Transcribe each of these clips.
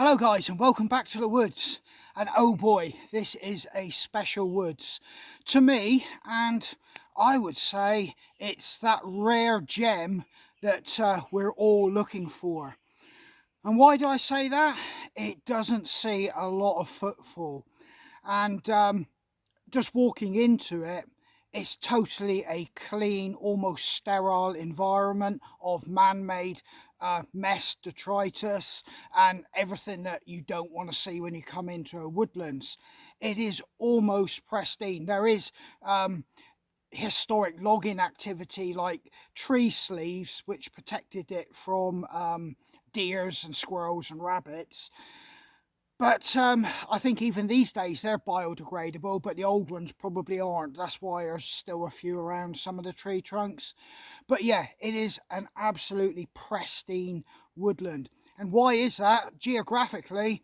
Hello guys, and welcome back to the woods. And oh boy, this is a special woods to me, and I would say it's that rare gem that we're all looking for. And why do I say that? It doesn't see a lot of footfall, and just walking into it, it's totally a clean, almost sterile environment of man-made mess, detritus, and everything that you don't want to see when you come into a woodlands. It is almost pristine. There is historic logging activity like tree sleeves, which protected it from deers and squirrels and rabbits. But I think even these days they're biodegradable, but the old ones probably aren't. That's why there's still a few around some of the tree trunks. But yeah, it is an absolutely pristine woodland. And why is that? Geographically,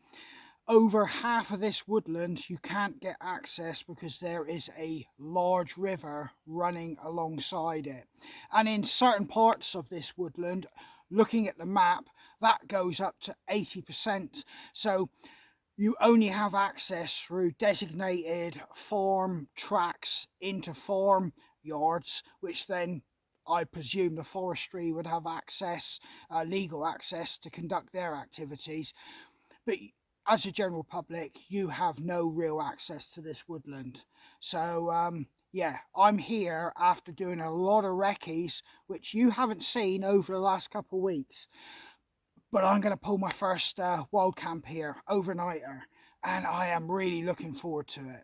over half of this woodland you can't get access because there is a large river running alongside it. And in certain parts of this woodland, looking at the map, that goes up to 80%. So you only have access through designated farm tracks into farm yards, which then I presume the forestry would have access, legal access to conduct their activities. But as a general public, you have no real access to this woodland. So yeah, I'm here after doing a lot of recce's, which you haven't seen over the last couple of weeks. But I'm going to pull my first wild camp here, overnighter, and I am really looking forward to it.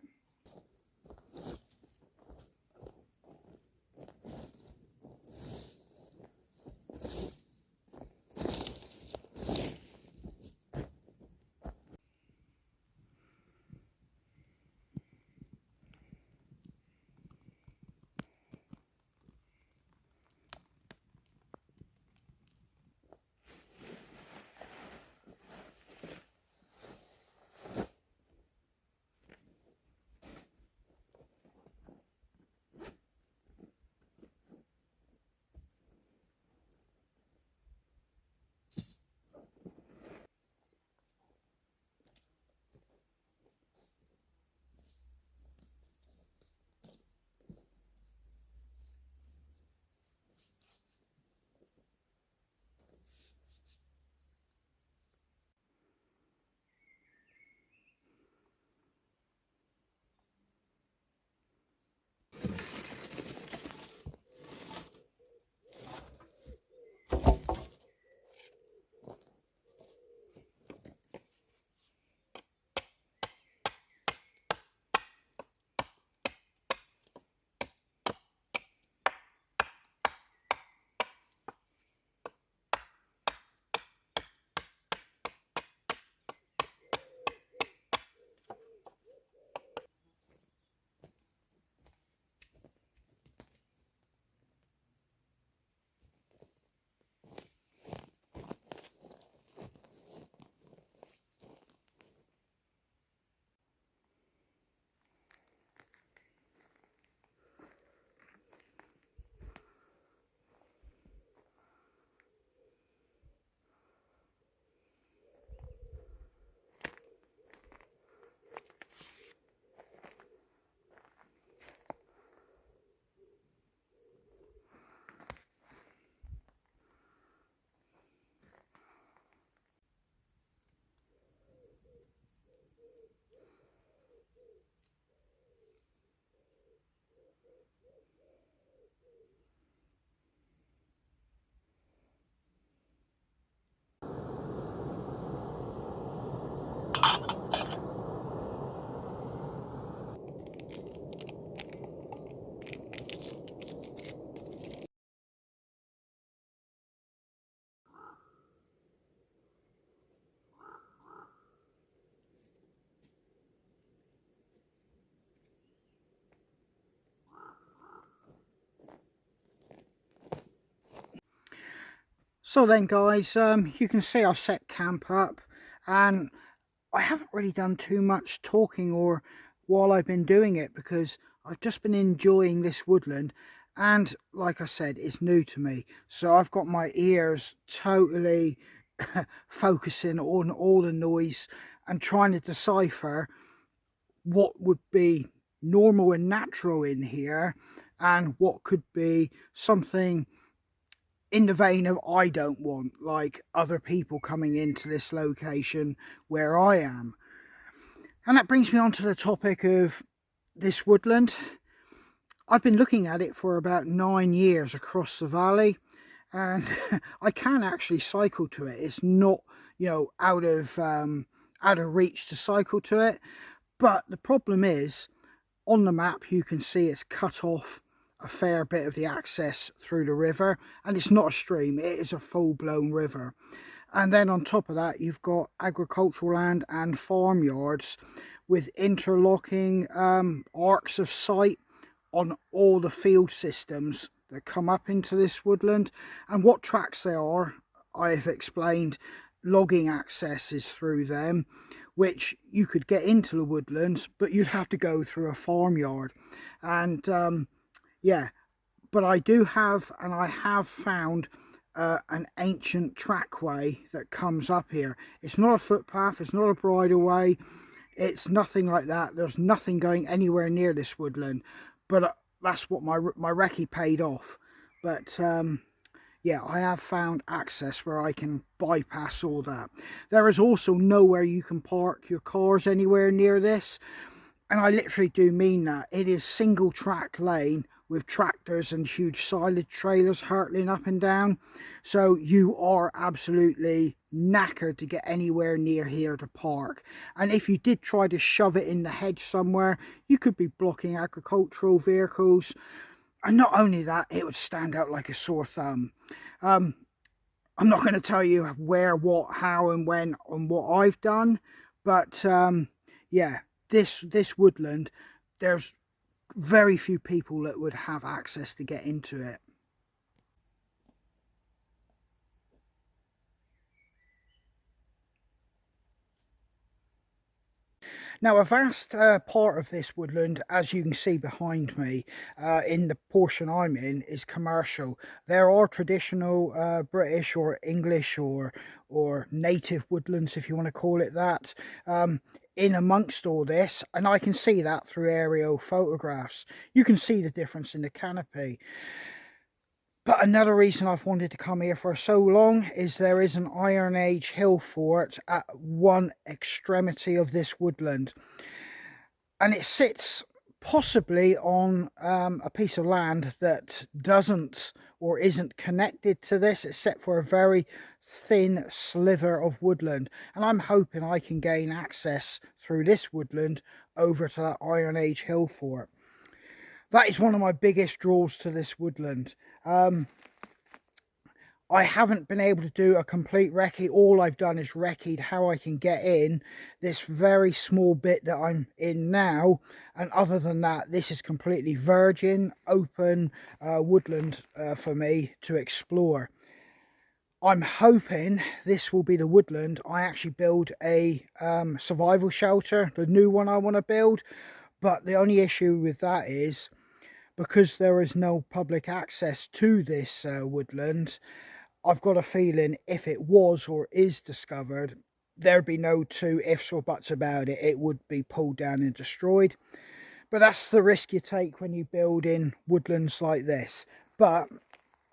So then guys, you can see I've set camp up, and I haven't really done too much talking or while I've been doing it because I've just been enjoying this woodland, and like I said, it's new to me. So I've got my ears totally focusing on all the noise and trying to decipher what would be normal and natural in here and what could be something in the vein of I don't want, like other people coming into this location where I am. And that brings me on to the topic of this woodland. I've been looking at it for about 9 years across the valley, and I can actually cycle to it. It's not, you know, out of reach to cycle to it. But the problem is, on the map you can see it's cut off a fair bit of the access through the river, and it's not a stream, it is a full-blown river. And then on top of that you've got agricultural land and farmyards with interlocking arcs of sight on all the field systems that come up into this woodland. And what tracks they are, I have explained. Logging access is through them, which you could get into the woodlands, but you'd have to go through a farmyard. And yeah, but I have found an ancient trackway that comes up here. It's not a footpath, it's not a bridleway, it's nothing like that. There's nothing going anywhere near this woodland, but that's what my recce paid off. But yeah, I have found access where I can bypass all that. There is also nowhere you can park your cars anywhere near this, and I literally do mean that. It is single track lane with tractors and huge silage trailers hurtling up and down, so you are absolutely knackered to get anywhere near here to park. And if you did try to shove it in the hedge somewhere, you could be blocking agricultural vehicles. And not only that, it would stand out like a sore thumb. I'm not going to tell you where, what, how and when and what I've done, but yeah, this woodland, there's very few people that would have access to get into it. Now, a vast part of this woodland, as you can see behind me, in the portion I'm in, is commercial. There are traditional British or English or native woodlands, if you want to call it that, in amongst all this, and I can see that through aerial photographs. You can see the difference in the canopy. But another reason I've wanted to come here for so long is there is an Iron Age hill fort at one extremity of this woodland. And it sits possibly on a piece of land that doesn't or isn't connected to this, except for a very thin sliver of woodland. And I'm hoping I can gain access through this woodland over to that Iron Age hill fort. That is one of my biggest draws to this woodland. I haven't been able to do a complete recce. All I've done is recce'd how I can get in this very small bit that I'm in now. And other than that, this is completely virgin, open woodland for me to explore. I'm hoping this will be the woodland I actually build a survival shelter, the new one I want to build. But the only issue with that is, because there is no public access to this woodland, I've got a feeling if it was or is discovered, there'd be no two ifs or buts about it. It would be pulled down and destroyed. But that's the risk you take when you build in woodlands like this. But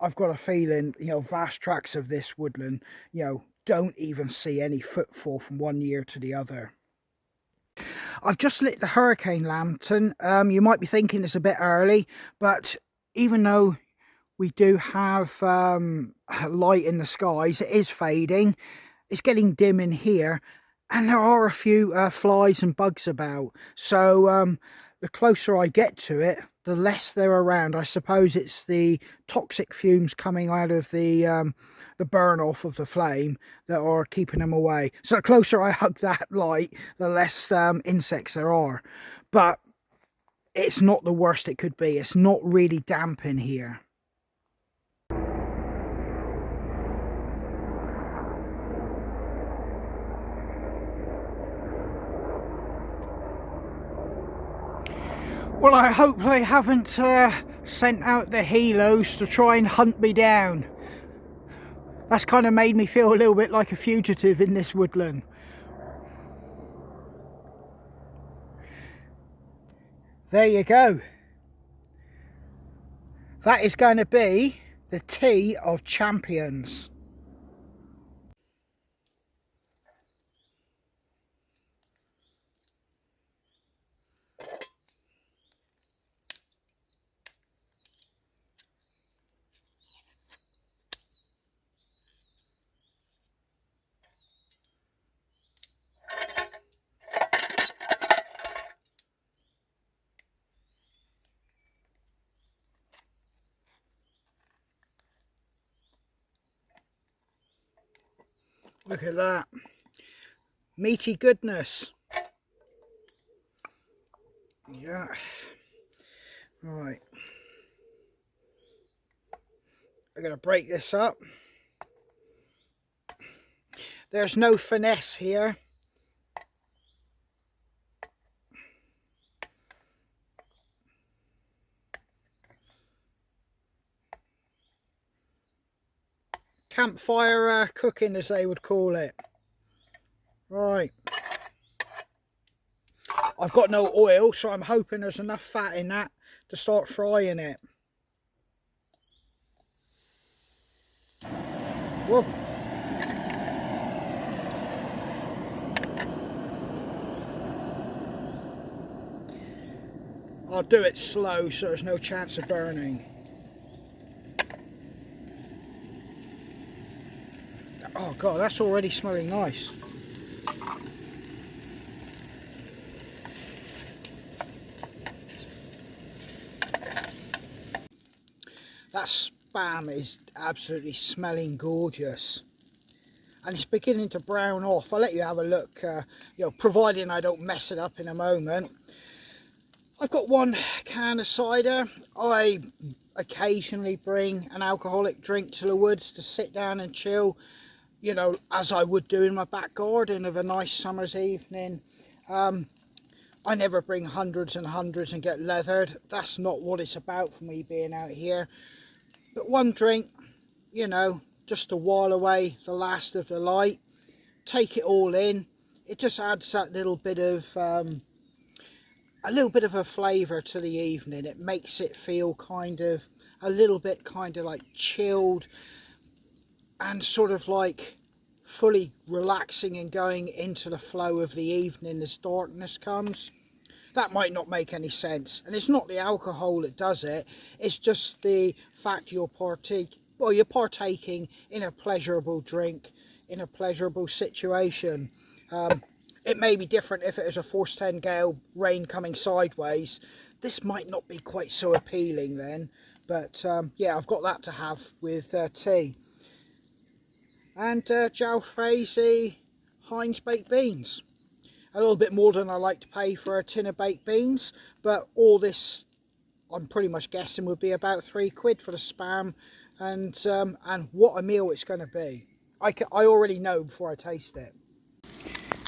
I've got a feeling, you know, vast tracts of this woodland, you know, don't even see any footfall from one year to the other. I've just lit the hurricane lantern. You might be thinking it's a bit early, but even though we do have light in the skies, it is fading. It's getting dim in here, and there are a few flies and bugs about. So the closer I get to it, the less they're around. I suppose it's the toxic fumes coming out of the burn off of the flame that are keeping them away. So the closer I hug that light, the less insects there are. But it's not the worst it could be. It's not really damp in here. Well, I hope they haven't sent out the helos to try and hunt me down. That's kind of made me feel a little bit like a fugitive in this woodland. There you go. That is going to be the tea of champions. Look at that. Meaty goodness. Yeah. Right. I'm going to break this up. There's no finesse here. Campfire cooking, as they would call it. Right. I've got no oil, so I'm hoping there's enough fat in that to start frying it. Whoa. I'll do it slow so there's no chance of burning. Oh God, that's already smelling nice. That spam is absolutely smelling gorgeous. And it's beginning to brown off. I'll let you have a look, you know, providing I don't mess it up in a moment. I've got one can of cider. I occasionally bring an alcoholic drink to the woods to sit down and chill, you know, as I would do in my back garden of a nice summer's evening. I never bring hundreds and hundreds and get leathered. That's not what it's about for me being out here. But one drink, you know, just to while away the last of the light, take it all in. It just adds that little bit of a flavour to the evening. It makes it feel kind of a little bit kind of like chilled and sort of like fully relaxing and going into the flow of the evening as darkness comes. That might not make any sense, and it's not the alcohol that does it, it's just the fact you're partaking in a pleasurable drink, in a pleasurable situation. It may be different if it is a force 10 gale, rain coming sideways. This might not be quite so appealing then, but yeah, I've got that to have with tea. And jalfrezi Heinz baked beans. A little bit more than I like to pay for a tin of baked beans, but all this I'm pretty much guessing would be about £3 for the spam, and what a meal it's going to be. I already know before I taste it.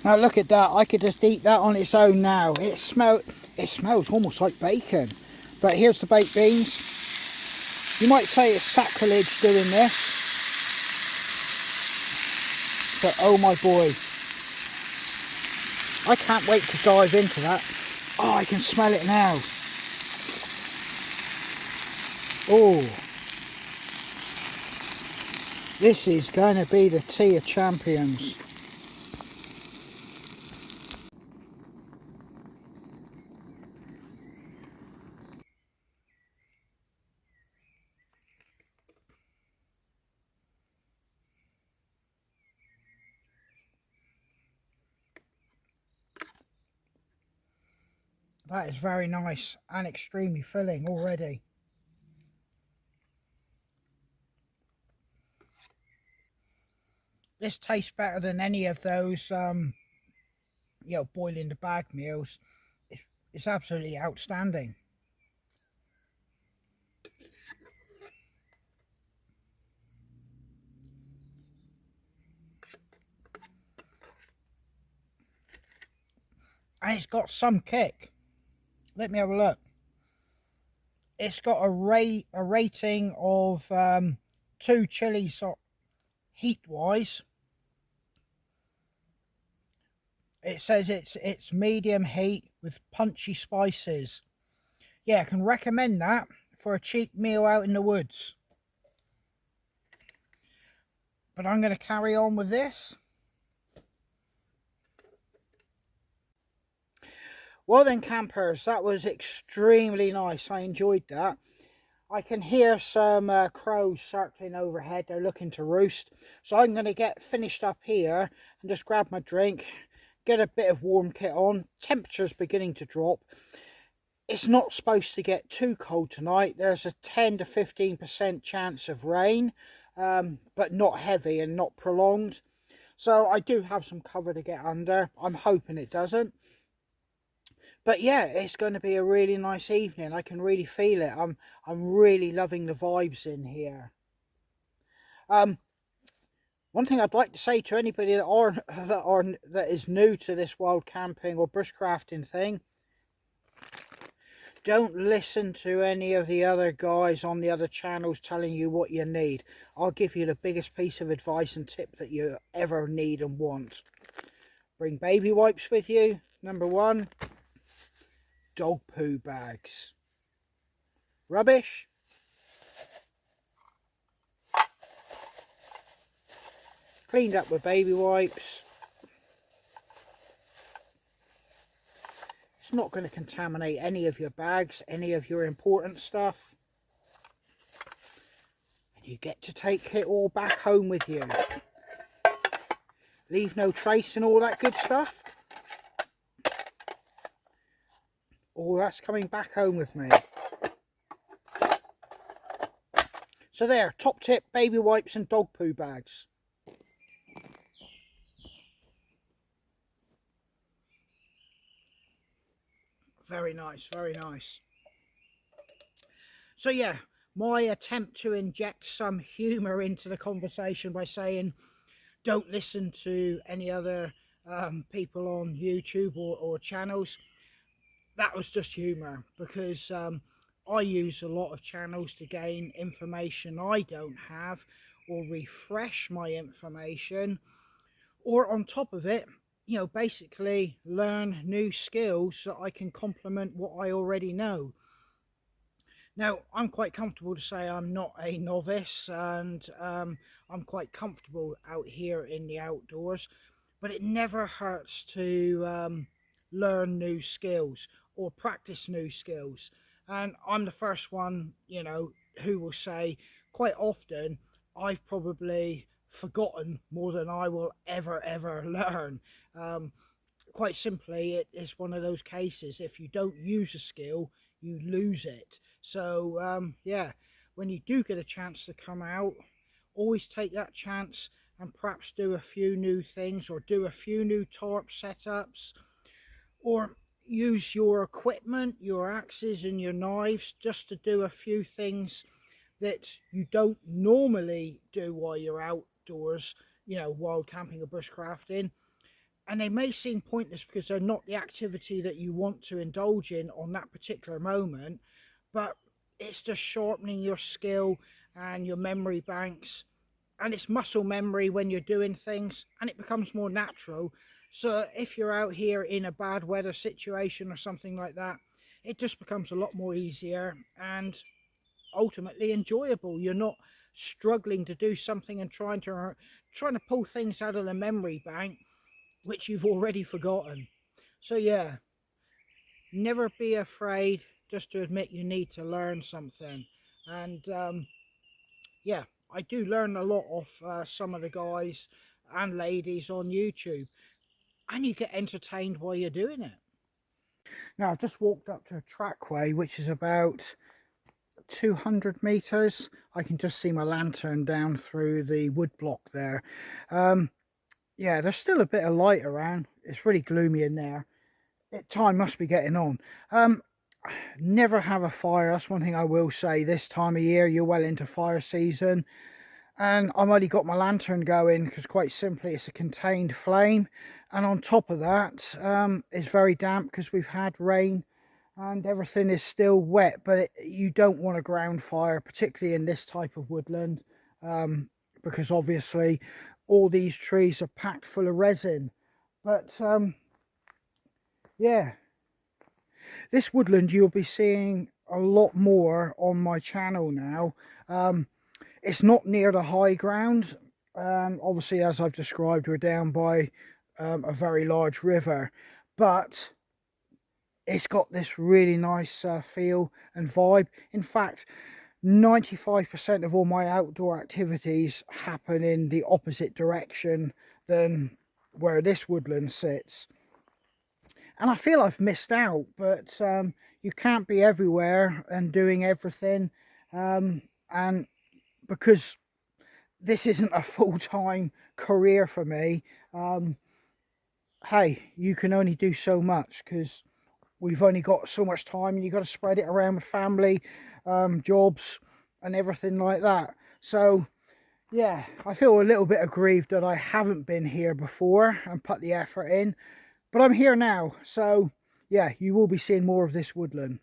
Now look at that, I could just eat that on its own now. It smells almost like bacon. But here's the baked beans. You might say it's sacrilege doing this, but oh my boy, I can't wait to dive into that. Oh, I can smell it now. Oh, this is going to be the tea of champions. That is very nice and extremely filling already. This tastes better than any of those, you know, boil in the bag meals. It's absolutely outstanding. And it's got some kick. Let me have a look. It's got a rating of 2 chili heat wise, it says it's medium heat with punchy spices. Yeah, I can recommend that for a cheap meal out in the woods. But I'm going to carry on with this. Well then, campers, that was extremely nice. I enjoyed that. I can hear some crows circling overhead. They're looking to roost. So I'm going to get finished up here and just grab my drink, get a bit of warm kit on. Temperature's beginning to drop. It's not supposed to get too cold tonight. There's a 10 to 15% chance of rain, but not heavy and not prolonged. So I do have some cover to get under. I'm hoping it doesn't. But yeah, it's going to be a really nice evening. I can really feel it. I'm really loving the vibes in here. One thing I'd like to say to anybody that is new to this wild camping or bushcrafting thing, don't listen to any of the other guys on the other channels telling you what you need. I'll give you the biggest piece of advice and tip that you ever need and want. Bring baby wipes with you. Number one, dog poo bags. Rubbish. Cleaned up with baby wipes. It's not going to contaminate any of your bags, any of your important stuff. And you get to take it all back home with you. Leave no trace and all that good stuff. All that's coming back home with me. So there, top tip, baby wipes and dog poo bags. Very nice, very nice. So yeah, my attempt to inject some humour into the conversation by saying don't listen to any other people on YouTube or channels, that was just humour, because I use a lot of channels to gain information I don't have, or refresh my information, or on top of it, you know, basically learn new skills that I can complement what I already know. Now, I'm quite comfortable to say I'm not a novice, and I'm quite comfortable out here in the outdoors, but it never hurts to learn new skills or practice new skills. And I'm the first one, you know, who will say quite often I've probably forgotten more than I will ever learn. Quite simply, it is one of those cases, if you don't use a skill, you lose it. So yeah, when you do get a chance to come out, always take that chance and perhaps do a few new things, or do a few new tarp setups, or use your equipment, your axes and your knives, just to do a few things that you don't normally do while you're outdoors, you know, wild camping or bushcrafting. And they may seem pointless because they're not the activity that you want to indulge in on that particular moment, but it's just sharpening your skill and your memory banks, and it's muscle memory when you're doing things, and it becomes more natural. So if you're out here in a bad weather situation or something like that, it just becomes a lot more easier and ultimately enjoyable. You're not struggling to do something and trying to pull things out of the memory bank which you've already forgotten. So yeah, never be afraid just to admit you need to learn something. And yeah, I do learn a lot off some of the guys and ladies on YouTube, and you get entertained while you're doing it. Now I've just walked up to a trackway which is about 200 meters. I can just see my lantern down through the wood block there. Yeah, there's still a bit of light around. It's really gloomy in there. Time must be getting on. Never have a fire. That's one thing I will say. This time of year, you're well into fire season. And I've only got my lantern going because quite simply it's a contained flame. And on top of that, it's very damp because we've had rain and everything is still wet. But you don't want a ground fire, particularly in this type of woodland. because obviously all these trees are packed full of resin. But yeah, this woodland you'll be seeing a lot more on my channel now. It's not near the high ground. Obviously, as I've described, we're down by a very large river, but it's got this really nice feel and vibe. In fact, 95% of all my outdoor activities happen in the opposite direction than where this woodland sits. And I feel I've missed out, but you can't be everywhere and doing everything. And because this isn't a full-time career for me, hey, you can only do so much because we've only got so much time, and you've got to spread it around with family, jobs and everything like that. So yeah, I feel a little bit aggrieved that I haven't been here before and put the effort in, but I'm here now. So yeah, you will be seeing more of this woodland.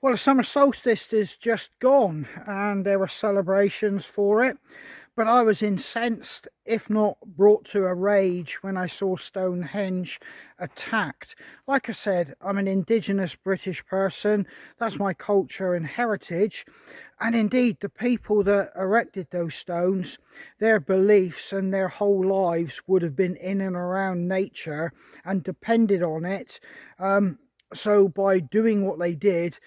Well, the summer solstice is just gone and there were celebrations for it, but I was incensed, if not brought to a rage, when I saw Stonehenge attacked. Like I said, I'm an indigenous British person. That's my culture and heritage. And indeed, the people that erected those stones, their beliefs and their whole lives would have been in and around nature and depended on it. So by doing what they did,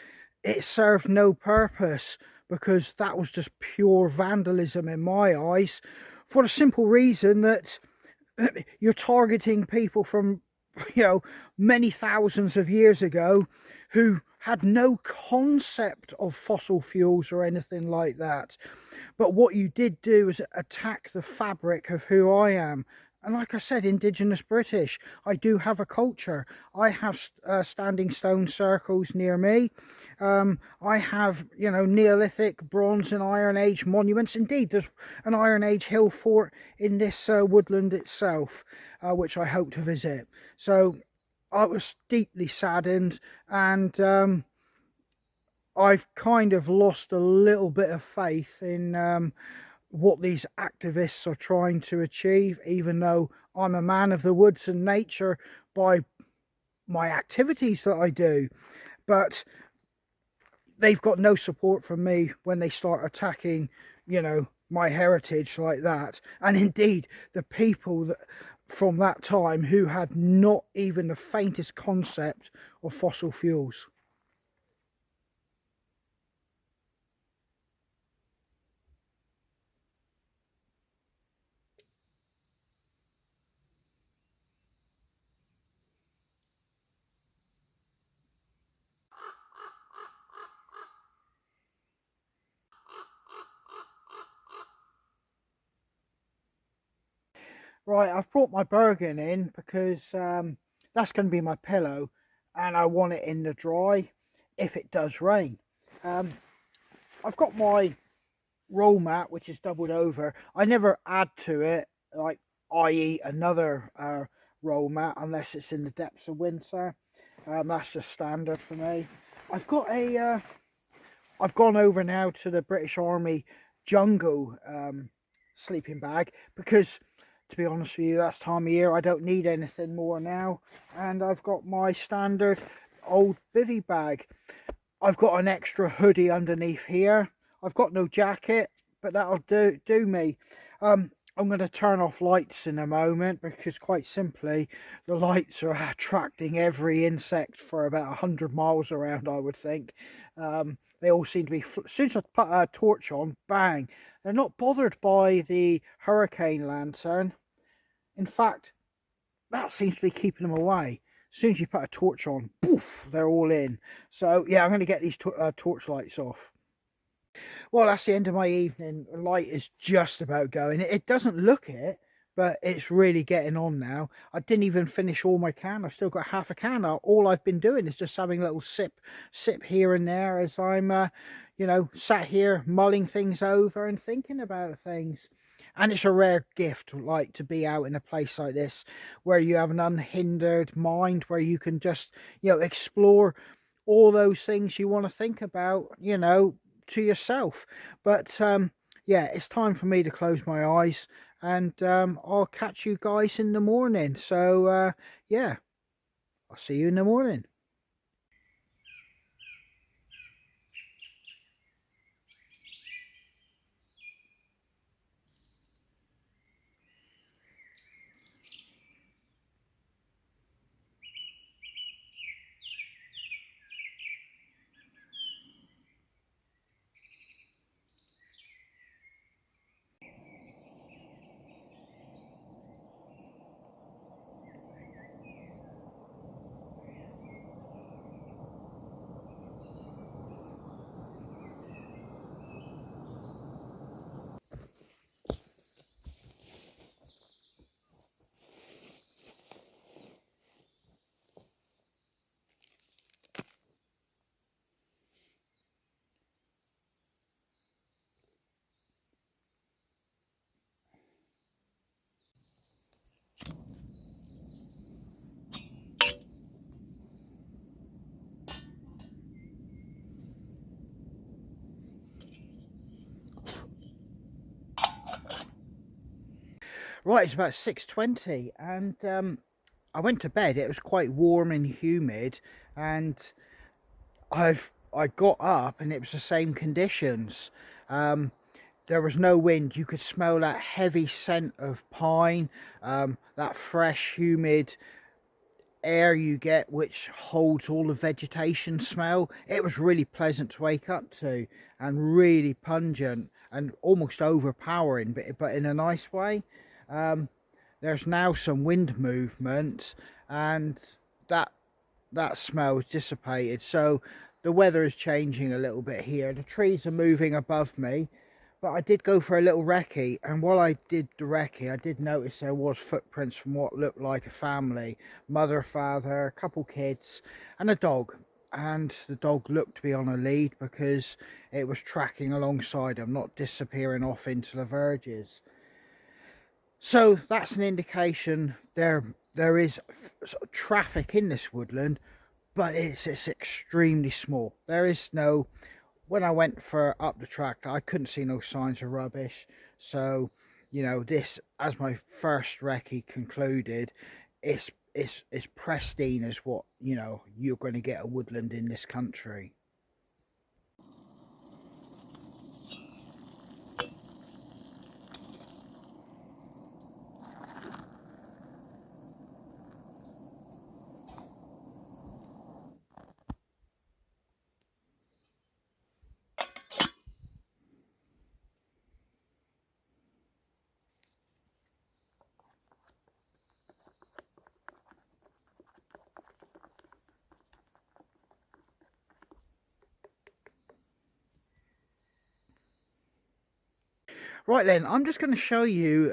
it served no purpose, because that was just pure vandalism in my eyes, for the simple reason that you're targeting people from, many thousands of years ago who had no concept of fossil fuels or anything like that. But what you did do is attack the fabric of who I am. And like I said, indigenous British, I do have a culture. I have standing stone circles near me. I have, Neolithic, Bronze and Iron Age monuments. Indeed, there's an Iron Age hill fort in this woodland itself, which I hope to visit. So I was deeply saddened, and I've kind of lost a little bit of faith in what these activists are trying to achieve, even though I'm a man of the woods and nature by my activities that I do. But they've got no support from me when they start attacking, my heritage like that. And indeed, the people that from that time who had not even the faintest concept of fossil fuels. Right, I've brought my Bergen in because that's going to be my pillow, and I want it in the dry if it does rain. Um, I've got my roll mat, which is doubled over. I never add to it, like, i.e. another roll mat, unless it's in the depths of winter. That's just standard for me. I've got a I've gone over now to the British Army jungle sleeping bag, because to be honest with you, that's time of year I don't need anything more now. And I've got my standard old bivy bag. I've got an extra hoodie underneath here. I've got no jacket, but that'll do me. I'm going to turn off lights in a moment, because quite simply the lights are attracting every insect for about 100 miles around, I would think. They all seem to be, as soon as I put a torch on, bang. They're not bothered by the hurricane lantern. In fact, that seems to be keeping them away. As soon as you put a torch on, poof, they're all in. So yeah, I'm going to get these torch lights off. Well, that's the end of my evening. The light is just about going. It doesn't look it, but it's really getting on now. I didn't even finish all my can. I've still got half a can. All I've been doing is just having a little sip here and there as I'm, sat here mulling things over and thinking about things. And it's a rare gift, like, to be out in a place like this where you have an unhindered mind, where you can just, explore all those things you want to think about, to yourself. But yeah, it's time for me to close my eyes, and I'll catch you guys in the morning. So yeah, I'll see you in the morning. Right, it's about 6:20, and I went to bed. It was quite warm and humid, and I got up, and it was the same conditions. There was no wind. You could smell that heavy scent of pine, that fresh, humid air you get, which holds all the vegetation smell. It was really pleasant to wake up to, and really pungent and almost overpowering, but in a nice way. There's now some wind movement, and that smell is dissipated, so the weather is changing a little bit here. The trees are moving above me, but I did go for a little recce, and while I did the recce, I did notice there was footprints from what looked like a family: mother, father, a couple kids, and a dog. And the dog looked to be on a lead because it was tracking alongside them, not disappearing off into the verges. So that's an indication there is sort of traffic in this woodland, but it's extremely small. There is no, when I went for up the track, I couldn't see no signs of rubbish. So, you know, this, as my first recce concluded, it's pristine as what, you know, you're going to get a woodland in this country. Right then, I'm just going to show you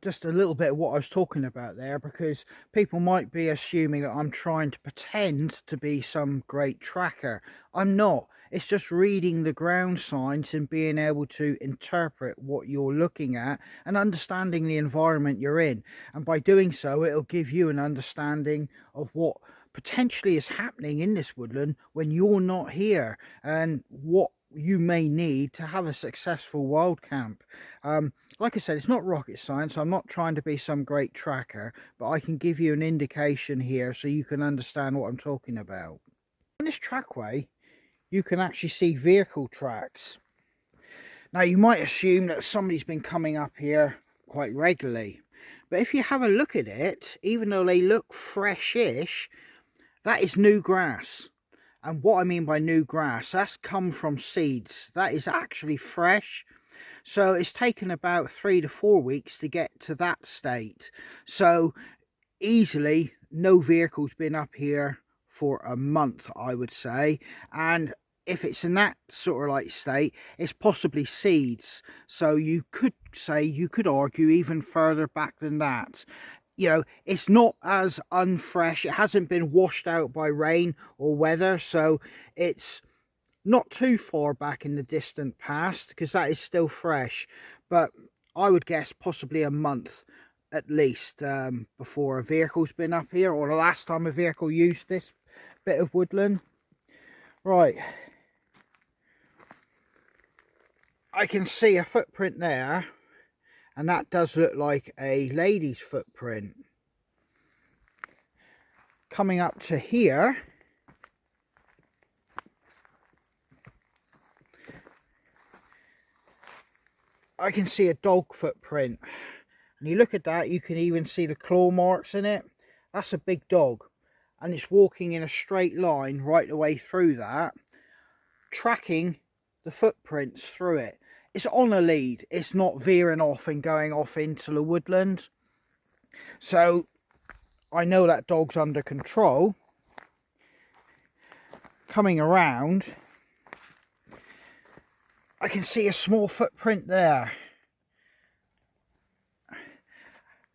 just a little bit of what I was talking about there, because people might be assuming that I'm trying to pretend to be some great tracker. I'm not. It's just reading the ground signs and being able to interpret what you're looking at and understanding the environment you're in. And by doing so, it'll give you an understanding of what potentially is happening in this woodland when you're not here, and what you may need to have a successful wild camp. Like I said, it's not rocket science. I'm not trying to be some great tracker, but I can give you an indication here so you can understand what I'm talking about. On this trackway, you can actually see vehicle tracks. Now, you might assume that somebody's been coming up here quite regularly, but if you have a look at it, even though they look fresh-ish, that is new grass. And what I mean by new grass, that's come from seeds. That is actually fresh. So it's taken about 3 to 4 weeks to get to that state. So easily, no vehicle's been up here for a month, I would say. And if it's in that sort of like state, it's possibly seeds. So you could say, you could argue even further back than that. You know, it's not as unfresh. It hasn't been washed out by rain or weather, so it's not too far back in the distant past, because that is still fresh. But I would guess possibly a month at least before a vehicle's been up here, or the last time a vehicle used this bit of woodland. Right, I can see a footprint there, and that does look like a lady's footprint. Coming up to here, I can see a dog footprint. And you look at that, you can even see the claw marks in it. That's a big dog. And it's walking in a straight line right the way through that, tracking the footprints through it. It's on a lead. It's not veering off and going off into the woodland. So I know that dog's under control. Coming around, I can see a small footprint there.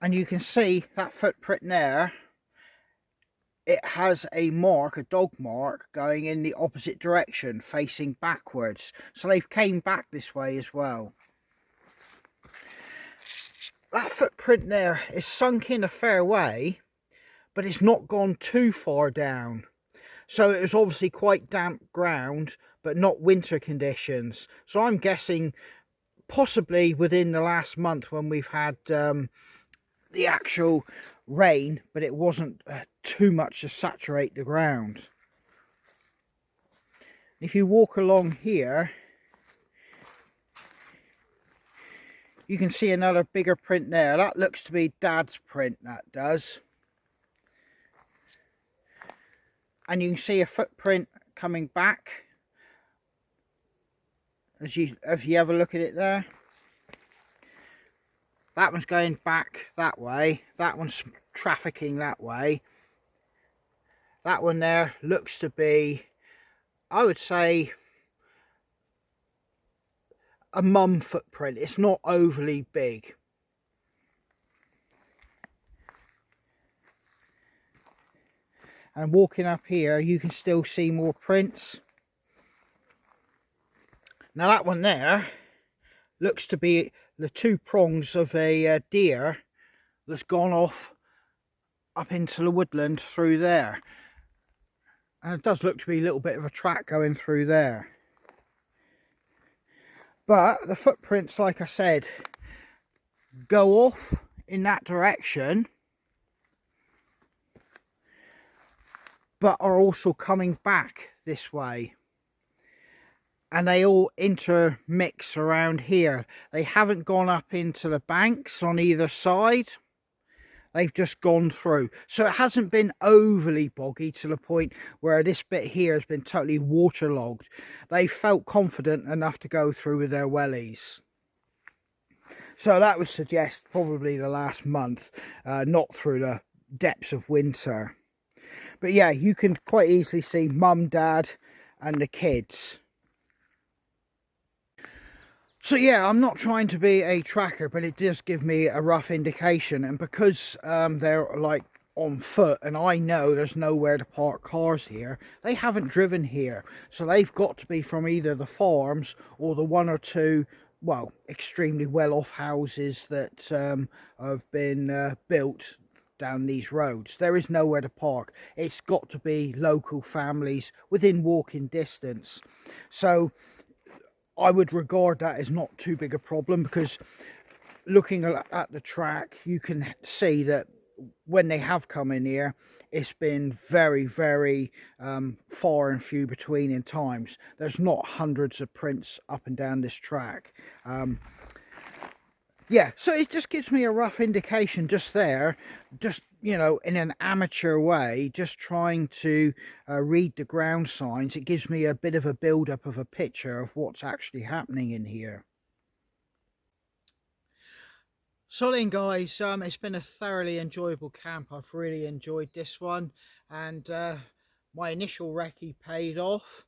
And you can see that footprint there. It has a mark, a dog mark, going in the opposite direction, facing backwards. So they've came back this way as well. That footprint there is sunk in a fair way, but it's not gone too far down. So it was obviously quite damp ground, but not winter conditions. So I'm guessing possibly within the last month when we've had the actual rain, but it wasn't too much to saturate the ground. If you walk along here, you can see another bigger print there. That looks to be Dad's print, that does. And you can see a footprint coming back as you have a look at it there. That one's going back that way. That one's trafficking that way. That one there looks to be, I would say, a mum footprint. It's not overly big. And walking up here, you can still see more prints. Now that one there looks to be the two prongs of a deer that's gone off up into the woodland through there. And it does look to be a little bit of a track going through there. But the footprints, like I said, go off in that direction, but are also coming back this way. And they all intermix around here. They haven't gone up into the banks on either side. They've just gone through. So it hasn't been overly boggy to the point where this bit here has been totally waterlogged. They felt confident enough to go through with their wellies. So that would suggest probably the last month, not through the depths of winter. But yeah, you can quite easily see Mum, Dad and the kids. So yeah, I'm not trying to be a tracker, but it does give me a rough indication. And because they're like on foot and I know there's nowhere to park cars here, they haven't driven here. So they've got to be from either the farms or the one or two, well, extremely well-off houses that have been built down these roads. There is nowhere to park. It's got to be local families within walking distance. So I would regard that as not too big a problem, because looking at the track, you can see that when they have come in here, it's been very, very far and few between in times. There's not hundreds of prints up and down this track. Yeah, so it just gives me a rough indication just there, just, you know, in an amateur way, just trying to read the ground signs. It gives me a bit of a build-up of a picture of what's actually happening in here. So then guys, it's been a thoroughly enjoyable camp. I've really enjoyed this one, and my initial recce paid off.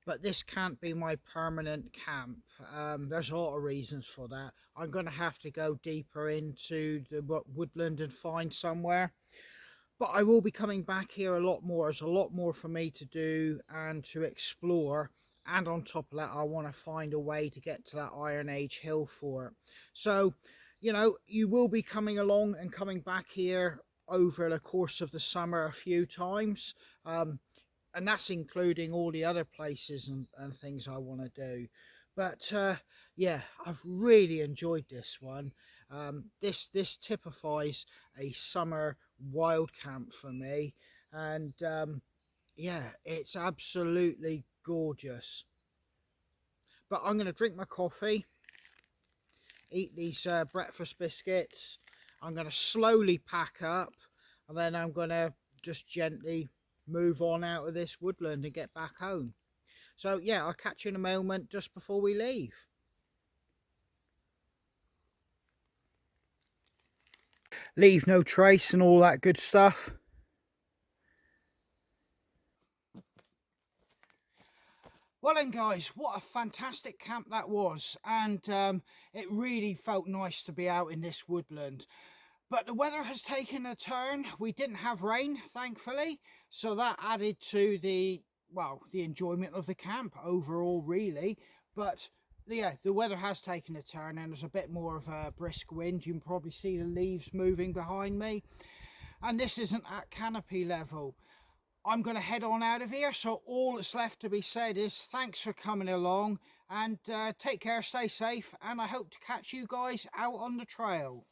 But this can't be my permanent camp. There's a lot of reasons for that. I'm going to have to go deeper into the woodland and find somewhere. But I will be coming back here a lot more. There's a lot more for me to do and to explore. And on top of that, I want to find a way to get to that Iron Age hill fort. So, you know, you will be coming along and coming back here over the course of the summer a few times. And that's including all the other places and things I want to do. But yeah, I've really enjoyed this one. This typifies a summer wild camp for me, and yeah, it's absolutely gorgeous. But I'm going to drink my coffee, eat these breakfast biscuits. I'm going to slowly pack up, and then I'm going to just gently move on out of this woodland and get back home. So yeah, I'll catch you in a moment just before we leave. Leave no trace and all that good stuff. Well then guys, what a fantastic camp that was, and it really felt nice to be out in this woodland. But the weather has taken a turn. We didn't have rain, thankfully, so that added to the, well, the enjoyment of the camp overall, really. But yeah, the weather has taken a turn and there's a bit more of a brisk wind. You can probably see the leaves moving behind me, and this isn't at canopy level. I'm going to head on out of here, so all that's left to be said is thanks for coming along, and take care, stay safe, and I hope to catch you guys out on the trail.